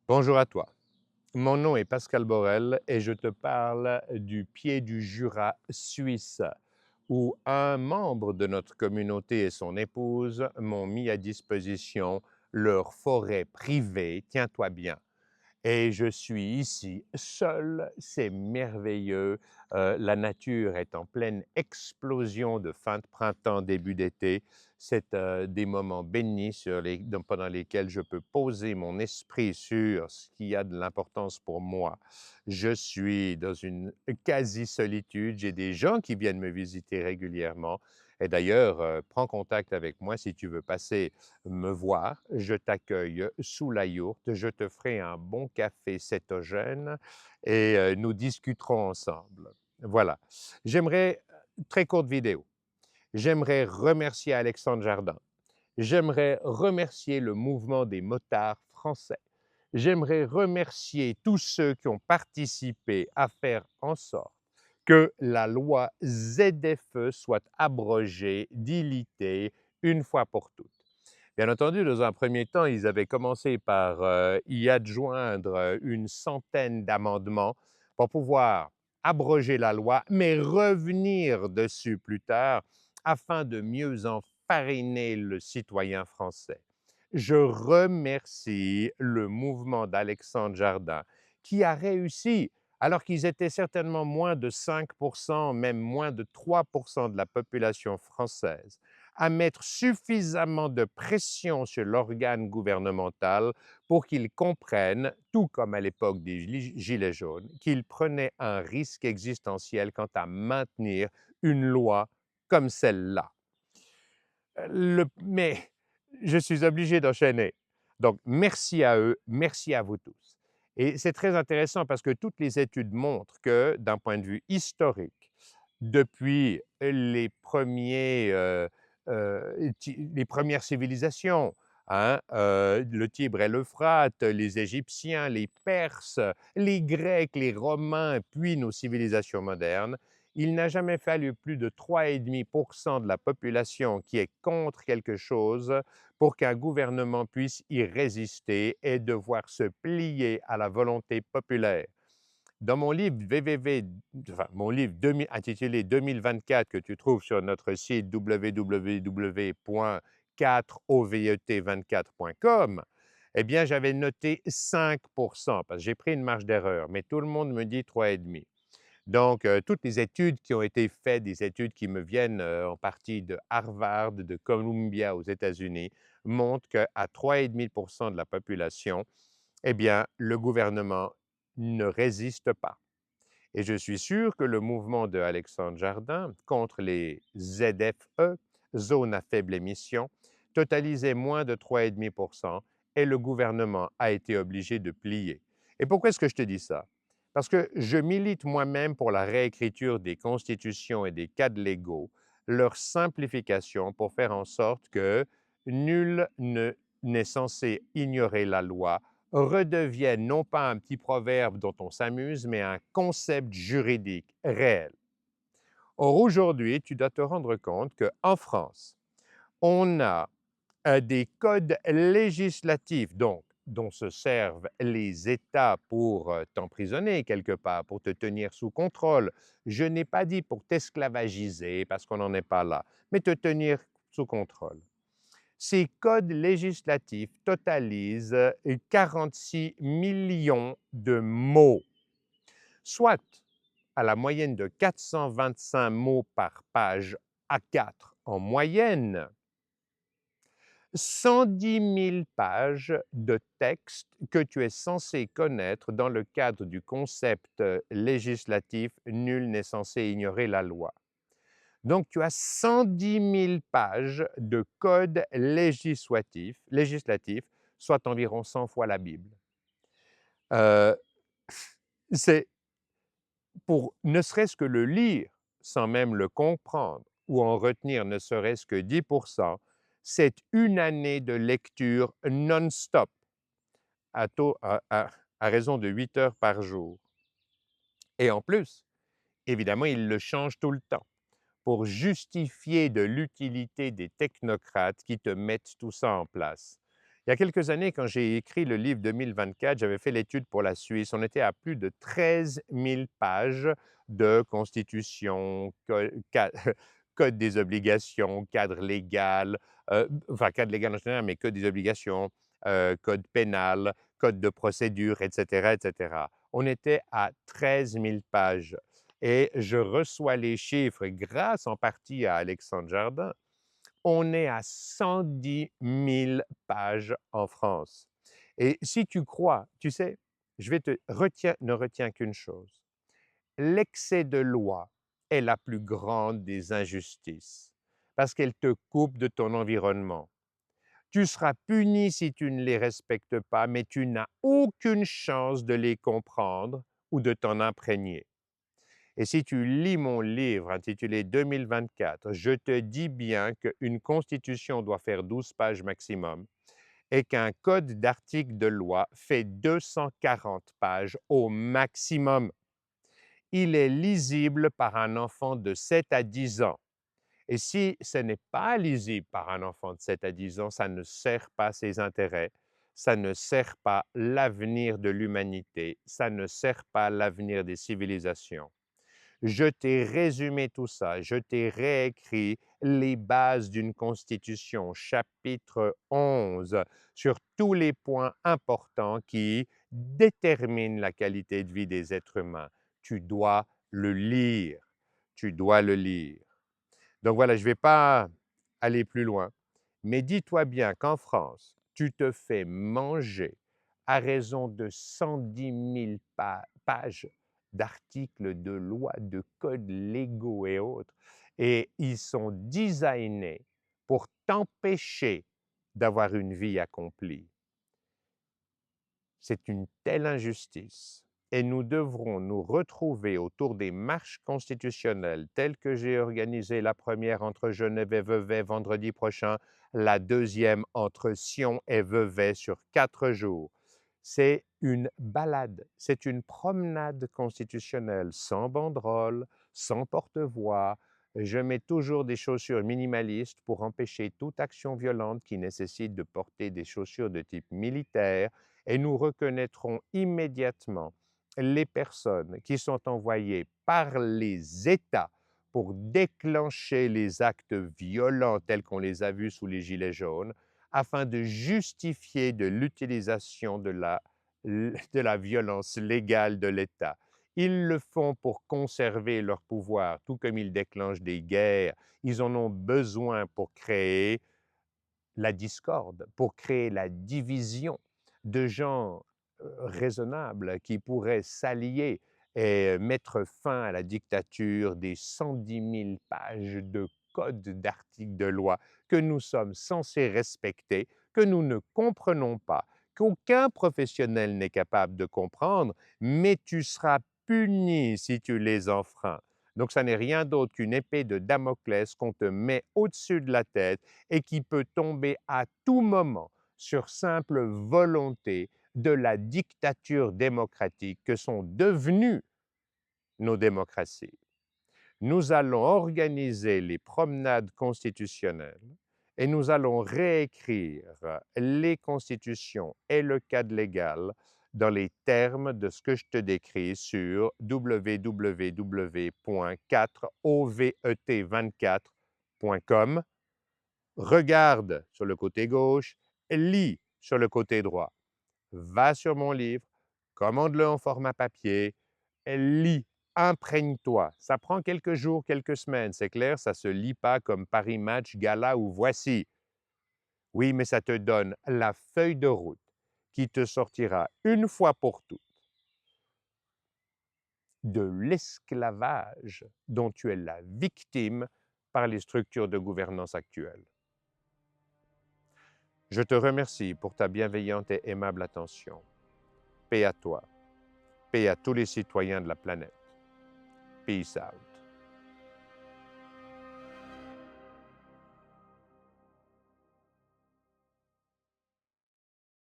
Bonjour à toi. Mon nom est Pascal Borel et je te parle du pied du Jura suisse, où un membre de notre communauté et son épouse m'ont mis à disposition leur forêt privée, tiens-toi bien. Et je suis ici seul, c'est merveilleux. La nature est en pleine explosion de fin de printemps, début d'été. C'est des moments bénis pendant lesquels je peux poser mon esprit sur ce qui a de l'importance pour moi. Je suis dans une quasi-solitude. J'ai des gens qui viennent me visiter régulièrement. Et d'ailleurs, prends contact avec moi si tu veux passer me voir, je t'accueille sous la yourte, je te ferai un bon café cétogène et nous discuterons ensemble. Voilà. J'aimerais, très courte vidéo, j'aimerais remercier Alexandre Jardin. J'aimerais remercier le mouvement des motards français. J'aimerais remercier tous ceux qui ont participé à faire en sorte que la loi ZFE soit abrogée, dilitée, une fois pour toutes. Bien entendu, dans un premier temps, ils avaient commencé par y adjoindre une centaine d'amendements pour pouvoir abroger la loi, mais revenir dessus plus tard afin de mieux enfariner le citoyen français. Je remercie le mouvement d'Alexandre Jardin qui a réussi, alors qu'ils étaient certainement moins de 5%, même moins de 3% de la population française, à mettre suffisamment de pression sur l'organe gouvernemental pour qu'ils comprennent, tout comme à l'époque des Gilets jaunes, qu'ils prenaient un risque existentiel quant à maintenir une loi comme celle-là. Mais je suis obligé d'enchaîner. Donc, merci à eux, merci à vous tous. Et c'est très intéressant parce que toutes les études montrent que, d'un point de vue historique, depuis les premières civilisations, hein, le Tibre et l'Euphrate, les Égyptiens, les Perses, les Grecs, les Romains, puis nos civilisations modernes, il n'a jamais fallu plus de 3,5% de la population qui est contre quelque chose pour qu'un gouvernement puisse y résister et devoir se plier à la volonté populaire. Dans mon livre mon livre intitulé 2024 que tu trouves sur notre site www.4ovet24.com, eh bien, j'avais noté 5% parce que j'ai pris une marge d'erreur, mais tout le monde me dit 3,5. Donc, toutes les études qui ont été faites, des études qui me viennent en partie de Harvard, de Columbia aux États-Unis, montrent qu'à 3,5% de la population, eh bien, le gouvernement ne résiste pas. Et je suis sûr que le mouvement de Alexandre Jardin contre les ZFE, zones à faible émission, totalisait moins de 3,5% et le gouvernement a été obligé de plier. Et pourquoi est-ce que je te dis ça? Parce que je milite moi-même pour la réécriture des constitutions et des cadres légaux, leur simplification pour faire en sorte que nul n'est censé ignorer la loi, redevienne non pas un petit proverbe dont on s'amuse, mais un concept juridique réel. Or, aujourd'hui, tu dois te rendre compte qu'en France, on a des codes législatifs, donc, dont se servent les États pour t'emprisonner quelque part, pour te tenir sous contrôle. Je n'ai pas dit pour t'esclavagiser, parce qu'on n'en est pas là, mais te tenir sous contrôle. Ces codes législatifs totalisent 46 millions de mots, soit à la moyenne de 425 mots par page A4 en moyenne, 110 000 pages de texte que tu es censé connaître dans le cadre du concept législatif "Nul n'est censé ignorer la loi". Donc, tu as 110 000 pages de code législatif, soit environ 100 fois la Bible. Euh, c'est pour ne serait-ce que le lire, sans même le comprendre, ou en retenir ne serait-ce que 10%, c'est une année de lecture non-stop, à, à raison de 8 heures par jour. Et en plus, évidemment, il le change tout le temps, pour justifier de l'utilité des technocrates qui te mettent tout ça en place. Il y a quelques années, quand j'ai écrit le livre 2024, j'avais fait l'étude pour la Suisse. On était à plus de 13 000 pages de constitution, code des obligations, cadre légal, enfin cadre légal en général, mais code des obligations, code pénal, code de procédure, etc., etc. On était à 13 000 pages et je reçois les chiffres grâce en partie à Alexandre Jardin. On est à 110 000 pages en France. Et si tu crois, tu sais, ne retiens qu'une chose. L'excès de loi est la plus grande des injustices parce qu'elle te coupe de ton environnement. Tu seras puni si tu ne les respectes pas, mais tu n'as aucune chance de les comprendre ou de t'en imprégner. Et si tu lis mon livre intitulé 2024, je te dis bien qu'une constitution doit faire 12 pages maximum et qu'un code d'articles de loi fait 240 pages au maximum. Il est lisible par un enfant de 7 à 10 ans. Et si ce n'est pas lisible par un enfant de 7 à 10 ans, ça ne sert pas ses intérêts, ça ne sert pas l'avenir de l'humanité, ça ne sert pas l'avenir des civilisations. Je t'ai résumé tout ça, je t'ai réécrit les bases d'une constitution, chapitre 11, sur tous les points importants qui déterminent la qualité de vie des êtres humains. Tu dois le lire, tu dois le lire. Donc voilà, je ne vais pas aller plus loin, mais dis-toi bien qu'en France, tu te fais manger à raison de 110 000 pages d'articles de loi, de codes légaux et autres, et ils sont designés pour t'empêcher d'avoir une vie accomplie. C'est une telle injustice et nous devrons nous retrouver autour des marches constitutionnelles telles que j'ai organisé la première entre Genève et Vevey vendredi prochain, la deuxième entre Sion et Vevey sur 4 jours. C'est une balade, c'est une promenade constitutionnelle sans banderole, sans porte-voix. Je mets toujours des chaussures minimalistes pour empêcher toute action violente qui nécessite de porter des chaussures de type militaire et nous reconnaîtrons immédiatement les personnes qui sont envoyées par les États pour déclencher les actes violents tels qu'on les a vus sous les Gilets jaunes, afin de justifier de l'utilisation de la violence légale de l'État. Ils le font pour conserver leur pouvoir, tout comme ils déclenchent des guerres. Ils en ont besoin pour créer la discorde, pour créer la division de gens raisonnables qui pourraient s'allier et mettre fin à la dictature des 110 000 pages de codes d'articles de loi que nous sommes censés respecter, que nous ne comprenons pas, qu'aucun professionnel n'est capable de comprendre, mais tu seras puni si tu les enfreins. Donc, ça n'est rien d'autre qu'une épée de Damoclès qu'on te met au-dessus de la tête et qui peut tomber à tout moment sur simple volonté de la dictature démocratique que sont devenues nos démocraties. Nous allons organiser les promenades constitutionnelles et nous allons réécrire les constitutions et le cadre légal dans les termes de ce que je te décris sur www.4ovet24.com. Regarde sur le côté gauche, lis sur le côté droit. Va sur mon livre, commande-le en format papier, lis, imprègne-toi. Ça prend quelques jours, quelques semaines, c'est clair, ça ne se lit pas comme Paris Match, Gala ou Voici. Oui, mais ça te donne la feuille de route qui te sortira une fois pour toutes de l'esclavage dont tu es la victime par les structures de gouvernance actuelles. Je te remercie pour ta bienveillante et aimable attention. Paix à toi. Paix à tous les citoyens de la planète. Peace out.